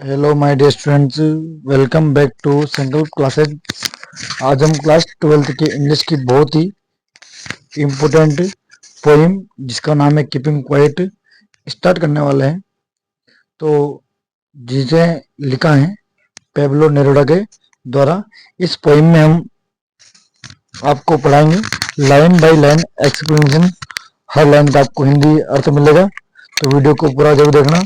Hello my dear students, welcome back to Sankalp classes. आज हम class 12th के English की बहुत ही इम्पोर्टेंट पोइम जिसका नाम है कीपिंग क्वाइट स्टार्ट करने वाले हैं। तो जिसे लिखा है पेब्लो नेरुडा के द्वारा। इस पोइम में हम आपको पढ़ाएंगे line by line explanation. Her line का आपको हिंदी अर्थ मिलेगा, तो वीडियो को पूरा जरूर देखना।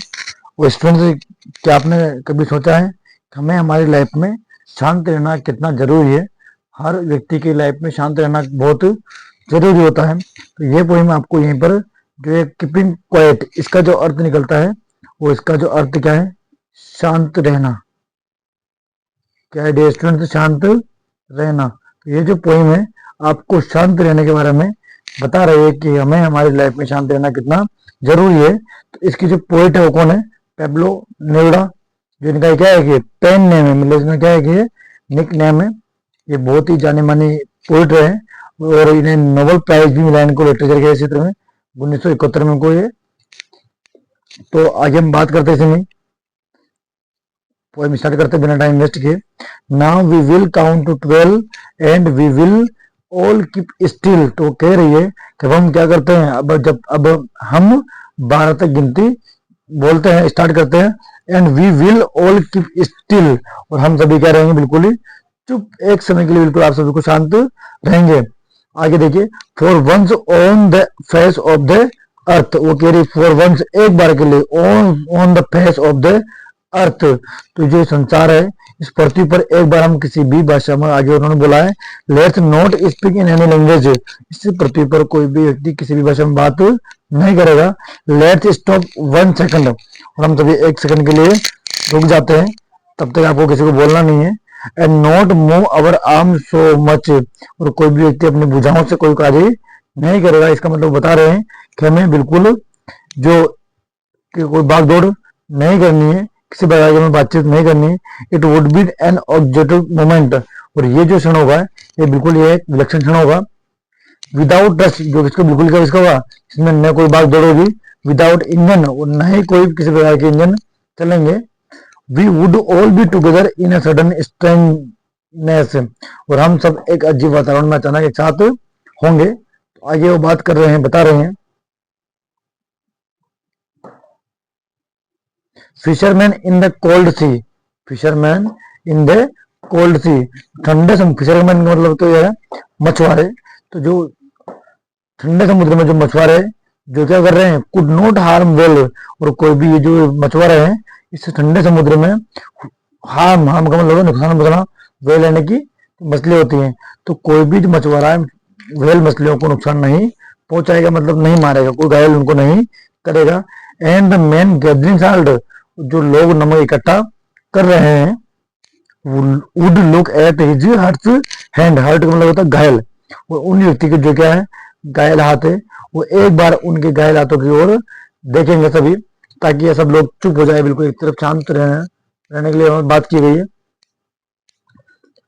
वो स्टूडेंट, क्या आपने कभी सोचा है कि हमें हमारी लाइफ में शांत रहना कितना जरूरी है? हर व्यक्ति की लाइफ में शांत रहना बहुत जरूरी होता है। तो ये पोइम आपको यहीं पर जो है कीपिंग क्वाइट, इसका जो अर्थ निकलता है वो इसका जो अर्थ क्या है, शांत रहना। क्या है डियर स्टूडेंट, शांत रहना। तो ये जो पोइम है आपको शांत रहने के बारे में बता रही है कि हमें हमारी लाइफ में शांत रहना कितना जरूरी है। तो इसकी जो पोइट है वो कौन है? Pablo Neruda. जो इनका क्या है कि पेन नेम है, मतलब इसमें क्या है कि ये निक नेम है। ये बहुत ही जाने मानी पोइट रहे और इन्हें नोबेल प्राइज भी मिला इनको लिटरेचर के क्षेत्र में 1971 में को ये। तो आगे हम बात करते हैं इसमें, पोएम स्टार्ट करते बिना टाइम वेस्ट किए। Now we will count to 12 and we will all keep still. तो कह रही है कि हम क्या करते हैं, अब हम 12 तक गिनती बोलते हैं, स्टार्ट करते हैं। And we will all keep still, और हम सभी क्या रहेंगे, बिल्कुल ही चुप, एक समय के लिए बिल्कुल आप सभी को शांत रहेंगे। आगे देखिए, for once on the face of the earth. वो कह रही फॉर वंस, एक बार के लिए, on the face of the earth. तो जो संसार है इस पृथ्वी पर, एक बार हम किसी भी भाषा में, आगे उन्होंने बोला है let's not speak in any language. इस पृथ्वी पर कोई भी व्यक्ति किसी भी भाषा में बात नहीं करेगा। लेट्स स्टॉप 1 सेकंड, और हम सभी 1 सेकंड के लिए रुक जाते हैं, तब तक आपको किसी को बोलना नहीं है। And not move our arm so much, और कोई भी व्यक्ति अपनी भुजाओं से कोई कार्य नहीं करेगा। इसका मतलब बता रहे हैं कि हमें बिल्कुल जो कि कोई भाग दौड़ नहीं करनी है, किसी प्रकार की बातचीत नहीं करनी है। It would be an objective moment, और ये जो क्षण होगा ये बिल्कुल ये एक विलक्षण क्षण होगा। विदाउट रश, जो इसको बिल्कुल क्या इसका होगा, इसमें न कोई भाग दौड़ होगी। विदाउट इंजन, और न ही कोई किसी प्रकार के इंजन चलेंगे। We would all be together in a sudden strangeness, और हम सब एक अजीब वातावरण में अचानक एक साथ होंगे। तो आगे वो बात कर रहे हैं, बता रहे हैं, fisherman in the cold sea. Fisherman in the cold sea, ठंडे समुद्र। फिशरमैन का मतलब तो यह है मछुआरे। तो जो ठंडे समुद्र में जो मछुआरे जो क्या कर रहे हैं, कुड नॉट हार्म वेल, और कोई भी ये जो मछुआरे हैं इस ठंडे समुद्र में हार्म, हार्म का मतलब नुकसान पहुंचाना, वेल यानी कि मछली होती हैं। तो कोई भी जो मछुआरा है वेल मछलियों को नुकसान नहीं पहुंचाएगा, मतलब नहीं मारेगा, कोई घायल उनको नहीं करेगा। And the man gathering salt, जो लोग नमक इकट्ठा कर रहे हैं, would look at his hurt hand. Hurt का मतलब होता है घायल, और उन व्यक्ति के जो क्या है घायल हाथ है, वो एक बार उनके घायल हाथों की ओर देखेंगे सभी, ताकि ये सब लोग चुप हो जाए, बिल्कुल एक तरफ शांत रहने के लिए बात की गई है।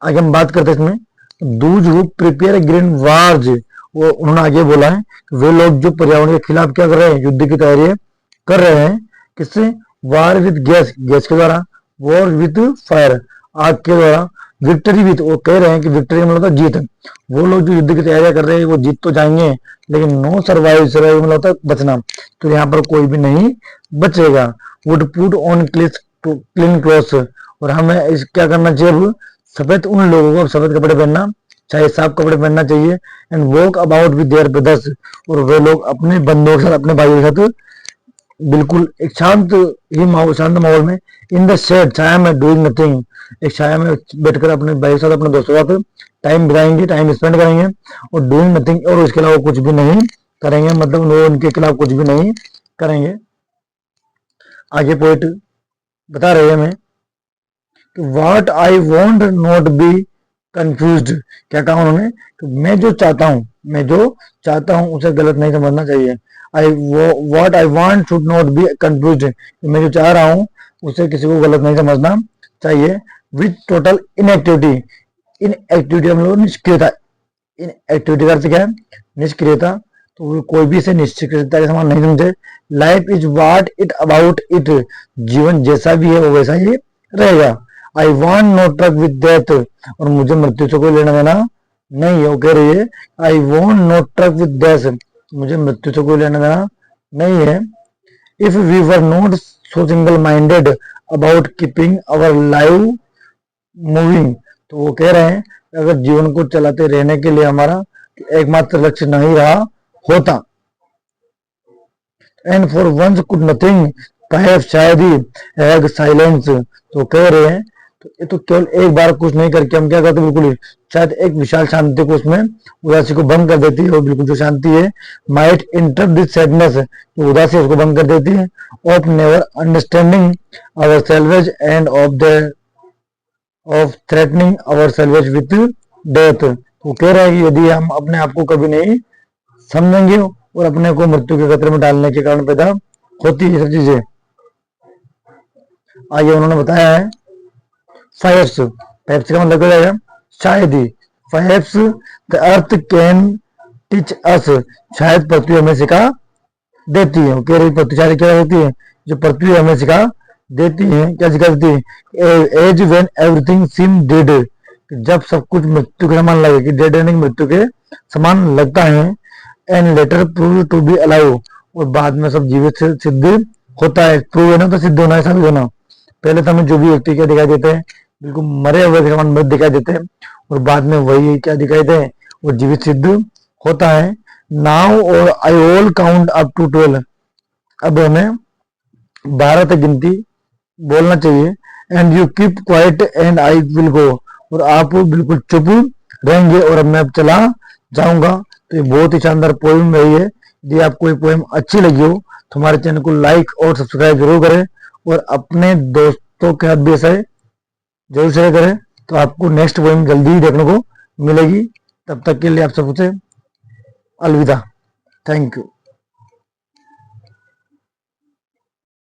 आगे हम बात करते हैं इसमें, दूज हु प्रिपेयर ग्रीन वार्ज। वो उन्होंने आगे बोला है वे लोग जो पर्यावरण के खिलाफ क्या कर रहे हैं, युद्ध की तैयारी कर रहे हैं। किससे? वार विद गैस, गैस के द्वारा। वॉर विद फायर, आग के द्वारा। विक्ट्री विद, वो कह रहे हैं कि विक्ट्री मतलब होता है जीत। वो लोग जो युद्ध की तैयारियां कर रहे हैं वो जीत तो जाएंगे, लेकिन नो सर्वाइव, सर्वाइव मतलब होता है बचना। तो यहाँ पर कोई भी नहीं बचेगा। Would put on clean clothes, और हमें इस क्या करना चाहिए, अब सफेद, उन लोगों को सफेद कपड़े पहनना चाहिए, साफ कपड़े पहनना चाहिए। And walk about with their brothers, और वे लोग अपने बंधुओं के साथ, अपने भाइयों के साथ बिल्कुल एक शांत ही माहौल, शांत माहौल में, इन द शेड, छाया में, डूइंग नथिंग, एक छाया में बैठकर अपने भाई के साथ, अपने दोस्तों के साथ टाइम बिताएंगे, टाइम स्पेंड करेंगे। और डूइंग नथिंग, और उसके अलावा कुछ भी नहीं करेंगे, मतलब वो उनके खिलाफ कुछ भी नहीं करेंगे। आगे पोइट बता रहे हैं हमें कि what I want not be confused. क्या कहा उन्होंने? तो मैं जो चाहता हूं उसे गलत नहीं समझना चाहिए। What I want should not be confused, मैं जो चाह रहा हूं उसे किसी को गलत नहीं समझना चाहिए। विथ टोटल इनएक्टिविटी, इनएक्टिविटी हम लोग निष्क्रियता, इनएक्टिविटी का अर्थ क्या है? निष्क्रियता। तो वो कोई भी इसे निश्चितता के समान नहीं समझे। Life is what it about it, जीवन जैसा भी है वो वैसा ही रहेगा। I want no truck with death, और मुझे मृत्यु से कोई लेना देना नहीं है। वो कह रही है I want no truck with death, मुझे मृत्यु से कोई लेना देना नहीं है। If we were not so single minded about keeping our life moving, तो वो कह रहे हैं अगर जीवन को चलाते रहने के लिए हमारा एकमात्र लक्ष्य नहीं रहा होता, and for once could nothing perhaps, शायद ही हैग साइलेंस, तो कह रहे हैं तो ये तो केवल एक बार कुछ नहीं करके हम क्या करते बिल्कुल ही, शायद एक विशाल शांति को उसमें उदासी को भंग कर देती है। और बिल्कुल जो शांति है माइट इंटरप्ट दिस सैडनेस, जो उदासी उसको भंग कर देती है। Of never understanding ourselves and of threatening ourselves with death, वो कह रहा है कि यदि हम अपने आप को कभी नहीं समझेंगे और अपने को मृत्यु के खतरे में डालने के कारण पैदा होती है सब चीजें। आगे उन्होंने बताया है perhaps, perhaps का मतलब क्या है शायद ही। perhaps the earth can teach us, शायद पृथ्वी हमें सिखा देती है। कह रही पृथ्वी शायद क्या होती है, जो पृथ्वी हमें सिखा देती है, क्या सिखा देती है, as when everything seem dead, जब सब कुछ मृत्यु के समान लगे, कि डेड यानी मृत्यु के समान लगता है। And later prove to be alive, और बाद में सब जीवित सिद्ध होता है। प्रूव है ना तो सिद्ध होना है, साबित होना। पहले तो हमें जो भी व्यक्ति क्या दिखाई देते हैं बिल्कुल मरे हुए के समान मृत दिखाई देते हैं, और बाद में वही क्या दिखाई दे वो जीवित सिद्ध होता है। नाउ और आई ऑल काउंट अप टू 12, अब हमें 12 तक गिनती बोलना चाहिए। And you keep quiet and I will go, और आप बिल्कुल चुप रहेंगे और अब मैं अब चला जाऊंगा। तो ये बहुत ही शानदार पोएम रही है। यदि आपको ये पोएम अच्छी लगी हो तो हमारे चैनल को लाइक और सब्सक्राइब जरूर करें, और अपने दोस्तों के साथ भी ऐसा जरूर शेयर करें। तो आपको नेक्स्ट पोएम जल्दी ही देखने को मिलेगी। तब तक के लिए आप सबसे अलविदा। Thank you.